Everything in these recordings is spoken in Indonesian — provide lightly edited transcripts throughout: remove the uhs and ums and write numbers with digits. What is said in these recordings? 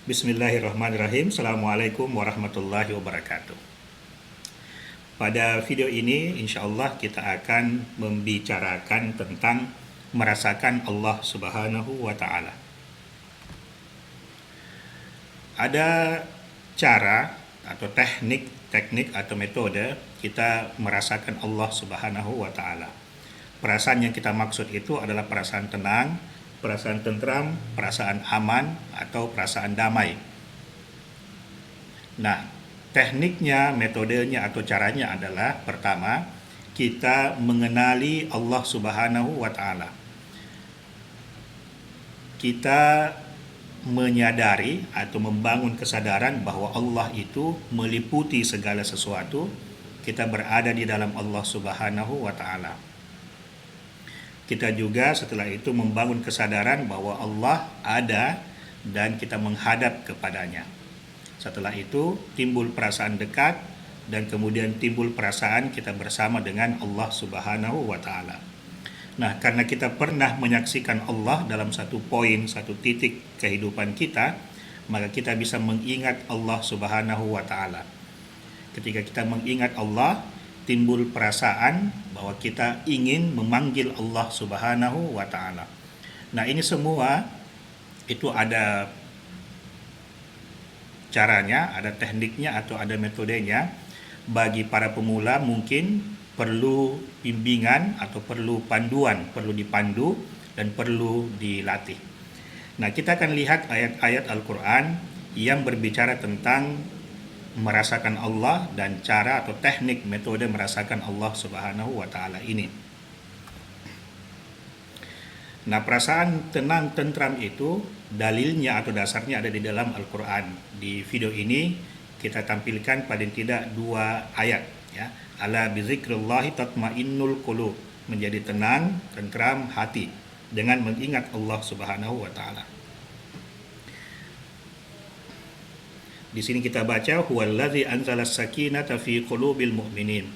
Bismillahirrahmanirrahim. Assalamualaikum warahmatullahi wabarakatuh. Pada video ini insya Allah kita akan membicarakan tentang merasakan Allah Subhanahu wa Ta'ala. Ada cara atau teknik atau metode kita merasakan Allah Subhanahu wa Ta'ala. Perasaan yang kita maksud itu adalah perasaan tenang, perasaan tentram, perasaan aman, atau perasaan damai. Nah, tekniknya, metodenya atau caranya adalah pertama, kita mengenali Allah Subhanahu wa Ta'ala. Kita menyadari atau membangun kesadaran bahwa Allah itu meliputi segala sesuatu. Kita berada di dalam Allah Subhanahu wa Ta'ala. Kita juga setelah itu membangun kesadaran bahwa Allah ada dan kita menghadap kepadanya. Setelah itu timbul perasaan dekat dan kemudian timbul perasaan kita bersama dengan Allah Subhanahu wa Ta'ala. Nah, karena kita pernah menyaksikan Allah dalam satu poin, satu titik kehidupan kita, maka kita bisa mengingat Allah Subhanahu wa Ta'ala. Ketika kita mengingat Allah, timbul perasaan bahwa kita ingin memanggil Allah Subhanahu wa Ta'ala. Nah, ini semua itu ada caranya, ada tekniknya atau ada metodenya. Bagi para pemula mungkin perlu bimbingan atau perlu panduan, perlu dipandu dan perlu dilatih. Nah, kita akan lihat ayat-ayat Al-Quran yang berbicara tentang merasakan Allah dan cara atau teknik metode merasakan Allah Subhanahu wa Ta'ala ini. Nah, perasaan tenang tentram itu dalilnya atau dasarnya ada di dalam Al-Quran. Di video ini kita tampilkan paling tidak 2 ayat, ya. Ala bizikrillahi tatmainnul qulub, menjadi tenang, tentram hati dengan mengingat Allah Subhanahu wa Ta'ala. Di sini kita baca huwallazi anzalas sakinata fi qulubil mu'minin.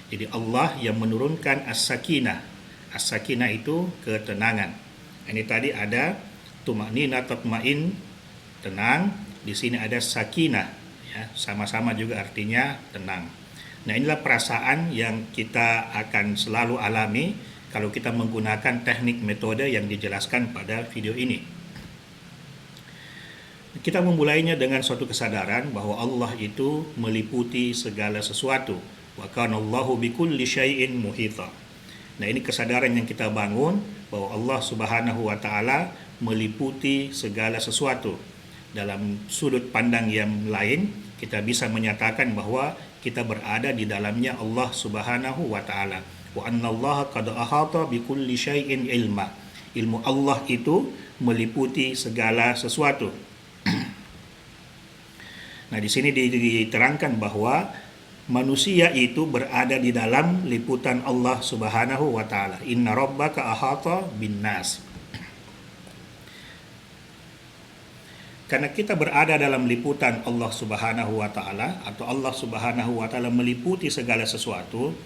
Jadi Allah yang menurunkan as-sakinah. As-sakinah itu ketenangan. Ini tadi ada tumanina tatmain, tenang. Di sini ada sakinah, ya, sama-sama juga artinya tenang. Nah, inilah perasaan yang kita akan selalu alami kalau kita menggunakan teknik metode yang dijelaskan pada video ini. Kita memulainya dengan suatu kesadaran bahwa Allah itu meliputi segala sesuatu. Wa kana Allahu bikulli syai'in muhita. Nah, ini kesadaran yang kita bangun bahwa Allah Subhanahu wa Ta'ala meliputi segala sesuatu. Dalam sudut pandang yang lain, kita bisa menyatakan bahwa kita berada di dalamnya Allah Subhanahu wa Ta'ala. Wa annallaha qad ahata bikulli syai'in ilma. Ilmu Allah itu meliputi segala sesuatu. Nah, di sini diterangkan bahwa manusia itu berada di dalam liputan Allah Subhanahu wa Ta'ala. Inna rabbaka ahata bin nas. Karena kita berada dalam liputan Allah Subhanahu wa Ta'ala, atau Allah Subhanahu wa Ta'ala meliputi segala sesuatu,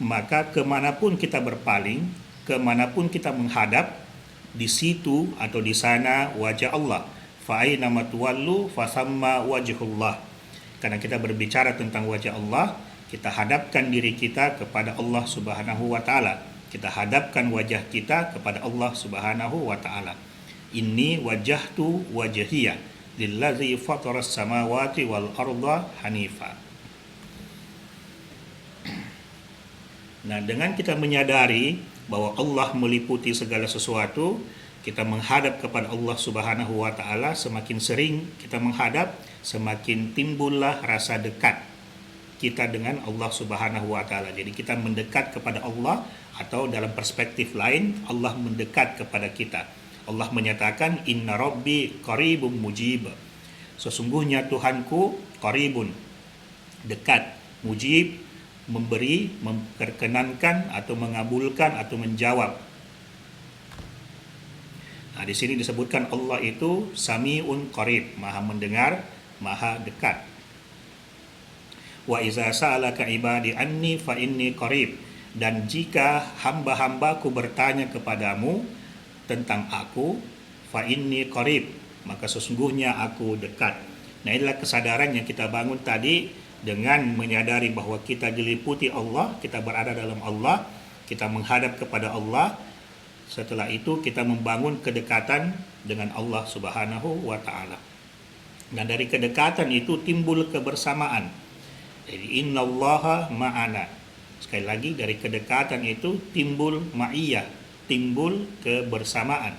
maka kemanapun kita berpaling, kemanapun kita menghadap, di situ atau di sana wajah Allah. Fa'aina matwallu fasamma wajhullah. Karena kita berbicara tentang wajah Allah, kita hadapkan diri kita kepada Allah Subhanahu wa Ta'ala. Kita hadapkan wajah kita kepada Allah Subhanahu wa Ta'ala. Inni wajjahtu wajhiya lillazi fataras samawati wal arda hanifa. Nah, dengan kita menyadari bahwa Allah meliputi segala sesuatu, kita menghadap kepada Allah Subhanahu wa Ta'ala. Semakin sering kita menghadap, semakin timbullah rasa dekat kita dengan Allah Subhanahu wa Ta'ala. Jadi kita mendekat kepada Allah, atau dalam perspektif lain, Allah mendekat kepada kita. Allah menyatakan inna rabbi qaribun mujib. Sesungguhnya Tuhanku qaribun, dekat, mujib, memberi, memperkenankan atau mengabulkan atau menjawab. Nah, di sini disebutkan Allah itu Sami'un Qarib, Maha mendengar, Maha dekat. Wa iza sa'alaka ibadi anni fa inni qarib. Dan jika hamba-hambaku bertanya kepadamu tentang aku, fa inni qarib, maka sesungguhnya aku dekat. Nah, inilah kesadaran yang kita bangun tadi dengan menyadari bahwa kita diliputi Allah, kita berada dalam Allah, kita menghadap kepada Allah. Setelah itu kita membangun kedekatan dengan Allah Subhanahu wa taala. Dan dari kedekatan itu timbul kebersamaan. Jadi innallaha ma'ana. Sekali lagi, dari kedekatan itu timbul ma'iyah, timbul kebersamaan.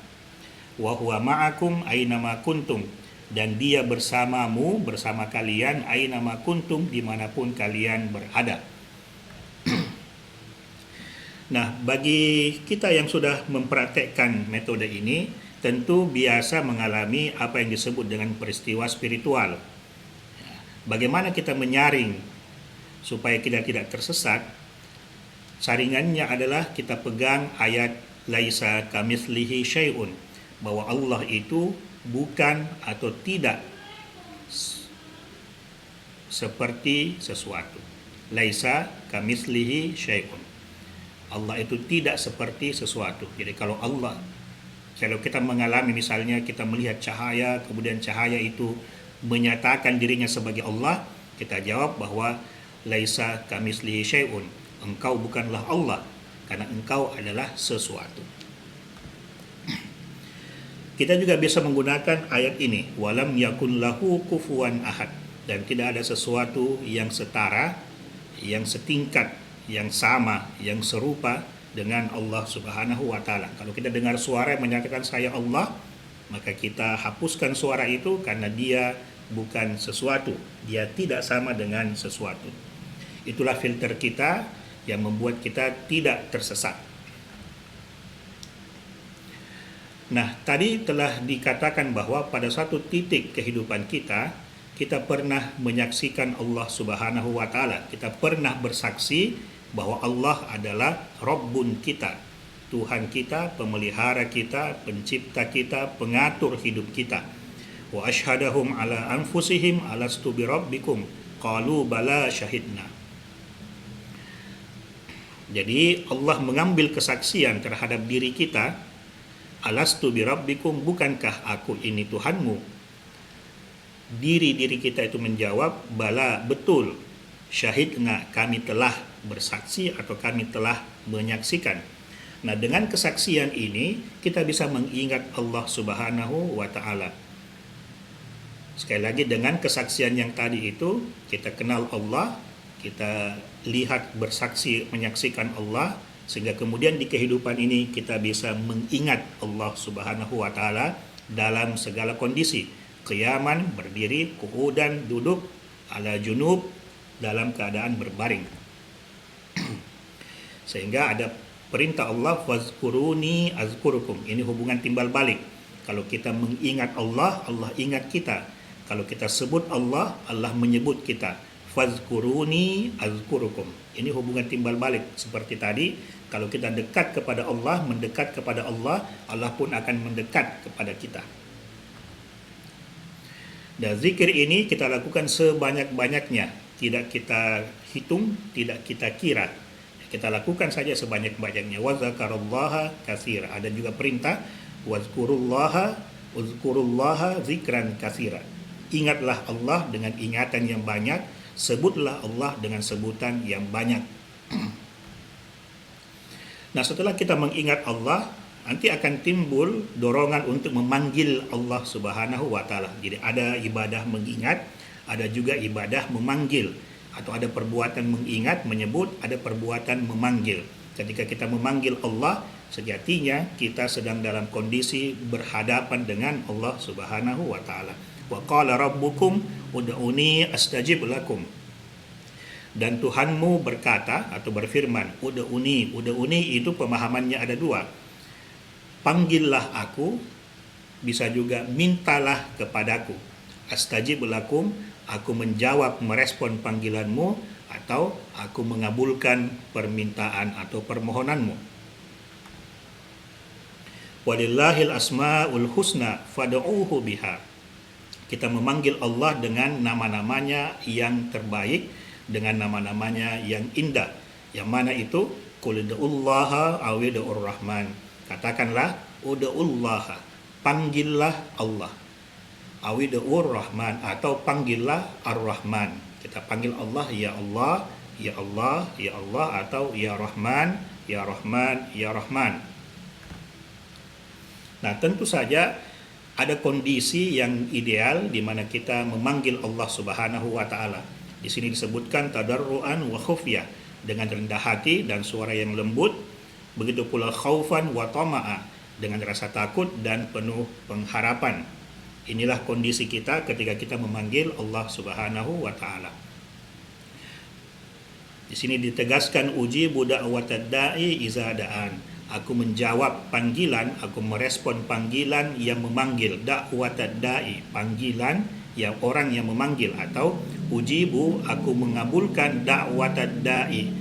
Wa huwa ma'akum ainama kuntum, dan dia bersamamu, bersama kalian, ainama kuntum, dimanapun kalian berada. Nah, bagi kita yang sudah mempraktekkan metode ini, tentu biasa mengalami apa yang disebut dengan peristiwa spiritual. Bagaimana kita menyaring supaya kita tidak tersesat? Saringannya adalah kita pegang ayat laisa kamitslihi syai'un, bahwa Allah itu bukan atau tidak seperti sesuatu. Laisa kamitslihi syai'un. Allah itu tidak seperti sesuatu. Jadi kalau kita mengalami, misalnya kita melihat cahaya, kemudian cahaya itu menyatakan dirinya sebagai Allah, kita jawab bahwa laisa kamitslihi syai'un. Engkau bukanlah Allah, karena engkau adalah sesuatu. Kita juga bisa menggunakan ayat ini, walam yakun lahu kufuwan ahad, dan tidak ada sesuatu yang setara, yang setingkat, yang sama, yang serupa dengan Allah Subhanahu wa taala. Kalau kita dengar suara yang menyatakan saya Allah, maka kita hapuskan suara itu karena dia bukan sesuatu, dia tidak sama dengan sesuatu. Itulah filter kita yang membuat kita tidak tersesat. Nah, tadi telah dikatakan bahwa pada satu titik kehidupan kita, kita pernah menyaksikan Allah Subhanahu wa taala. Kita pernah bersaksi bahwa Allah adalah Rabbun kita, Tuhan kita, pemelihara kita, pencipta kita, pengatur hidup kita. Wa asyhadahum ala anfusihim alastu birabbikum qalu bala syahidna. Jadi Allah mengambil kesaksian terhadap diri kita, alastu birabbikum, bukankah aku ini Tuhanmu? Diri kita itu menjawab, bala, betul, syahidna, kami telah bersaksi atau kami telah menyaksikan. Nah, dengan kesaksian ini kita bisa mengingat Allah Subhanahu wa taala. Sekali lagi, dengan kesaksian yang tadi itu kita kenal Allah, kita lihat, bersaksi, menyaksikan Allah, sehingga kemudian di kehidupan ini kita bisa mengingat Allah Subhanahu wa taala dalam segala kondisi. Qiyaman, berdiri, qu'udan, duduk, ala junub, dalam keadaan berbaring. Sehingga ada perintah Allah, fazkuruni azkurukum. Ini hubungan timbal balik. Kalau kita mengingat Allah, Allah ingat kita. Kalau kita sebut Allah, Allah menyebut kita. Fazkuruni azkurukum. Ini hubungan timbal balik. Seperti tadi, kalau kita dekat kepada Allah, mendekat kepada Allah, Allah pun akan mendekat kepada kita. Dan zikir ini kita lakukan sebanyak-banyaknya. Tidak kita hitung, tidak kita kira. Kita lakukan saja sebanyak-banyaknya. Wa zakarallaha katsira. Ada juga perintah wazkurullaha zikran katsira. Ingatlah Allah dengan ingatan yang banyak, sebutlah Allah dengan sebutan yang banyak. Nah, setelah kita mengingat Allah, nanti akan timbul dorongan untuk memanggil Allah Subhanahu wa taala. Jadi ada ibadah mengingat, ada juga ibadah memanggil, atau ada perbuatan mengingat, menyebut, ada perbuatan memanggil. Ketika kita memanggil Allah, sejatinya kita sedang dalam kondisi berhadapan dengan Allah Subhanahu wa taala. Wa qala rabbukum ud'uni astajib lakum. Dan Tuhanmu berkata atau berfirman, ud'uni. Ud'uni itu pemahamannya ada dua. Panggillah aku, bisa juga mintalah kepadaku. Astajib lakum, aku menjawab, merespon panggilanmu, atau aku mengabulkan permintaan atau permohonanmu. Walillahil asma'ul husna fad'uuhu biha. Kita memanggil Allah dengan nama-namanya yang terbaik, dengan nama-namanya yang indah. Yang mana itu? Qul ud'ullaha aw ud'ur rahman. Katakanlah ud'ullaha, panggillah Allah. Awidur Rahman, atau panggillah Ar-Rahman. Kita panggil Allah, ya Allah, ya Allah, ya Allah, atau ya Rahman, ya Rahman, ya Rahman. Nah, tentu saja ada kondisi yang ideal di mana kita memanggil Allah Subhanahu wa taala. Di sini disebutkan tadarruan wa khufyah, dengan rendah hati dan suara yang lembut, begitu pula khaufan wa tama'a, dengan rasa takut dan penuh pengharapan. Inilah kondisi kita ketika kita memanggil Allah Subhanahu wa taala. Di sini ditegaskan ujibu da'watad da'i iza da'an. Aku menjawab panggilan, aku merespon panggilan yang memanggil. Da'watad da'i, panggilan yang orang yang memanggil, atau ujibu, aku mengabulkan da'watad da'i,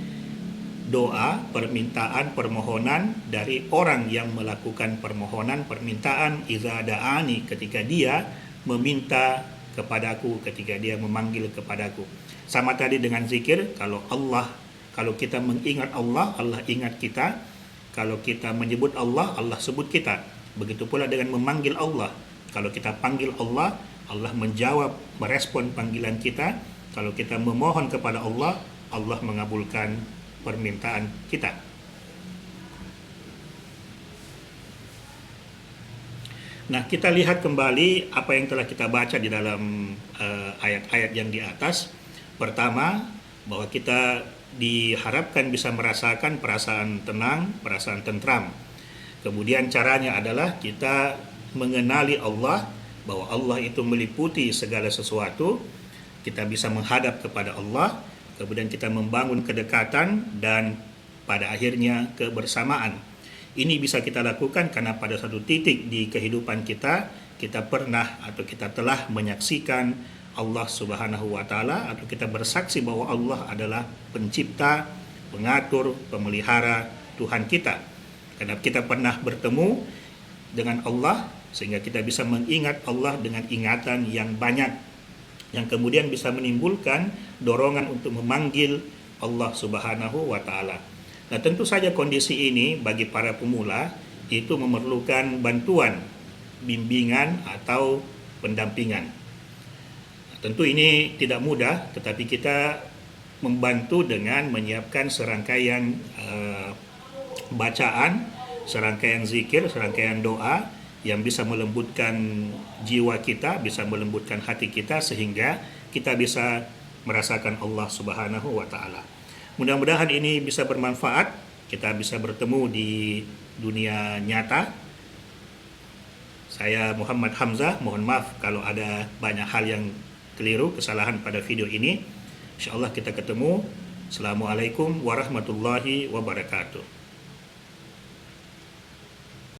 doa, permintaan, permohonan dari orang yang melakukan permohonan, permintaan, iza da'ani, ketika dia meminta kepadaku, ketika dia memanggil kepadaku. Sama tadi dengan zikir, kalau kita mengingat Allah, Allah ingat kita. Kalau kita menyebut Allah, Allah sebut kita. Begitu pula dengan memanggil Allah. Kalau kita panggil Allah, Allah menjawab, merespon panggilan kita. Kalau kita memohon kepada Allah, Allah mengabulkan permintaan kita. Nah, kita lihat kembali apa yang telah kita baca di dalam ayat-ayat yang di atas. Pertama, bahwa kita diharapkan bisa merasakan perasaan tenang, perasaan tentram. Kemudian caranya adalah kita mengenali Allah, bahwa Allah itu meliputi segala sesuatu. Kita bisa menghadap kepada Allah, kemudian kita membangun kedekatan dan pada akhirnya kebersamaan. Ini bisa kita lakukan karena pada satu titik di kehidupan kita, kita pernah atau kita telah menyaksikan Allah Subhanahu wa taala, atau kita bersaksi bahwa Allah adalah pencipta, pengatur, pemelihara, Tuhan kita. Karena kita pernah bertemu dengan Allah, sehingga kita bisa mengingat Allah dengan ingatan yang banyak, yang kemudian bisa menimbulkan dorongan untuk memanggil Allah Subhanahu wa taala. Nah, tentu saja kondisi ini bagi para pemula itu memerlukan bantuan, bimbingan atau pendampingan. Tentu ini tidak mudah, tetapi kita membantu dengan menyiapkan serangkaian bacaan, serangkaian zikir, serangkaian doa yang bisa melembutkan jiwa kita, bisa melembutkan hati kita, sehingga kita bisa merasakan Allah Subhanahu wa taala. Mudah-mudahan ini bisa bermanfaat, kita bisa bertemu di dunia nyata. Saya Muhammad Hamzah, mohon maaf kalau ada banyak hal yang keliru, kesalahan pada video ini. InsyaAllah kita ketemu. Assalamualaikum warahmatullahi wabarakatuh.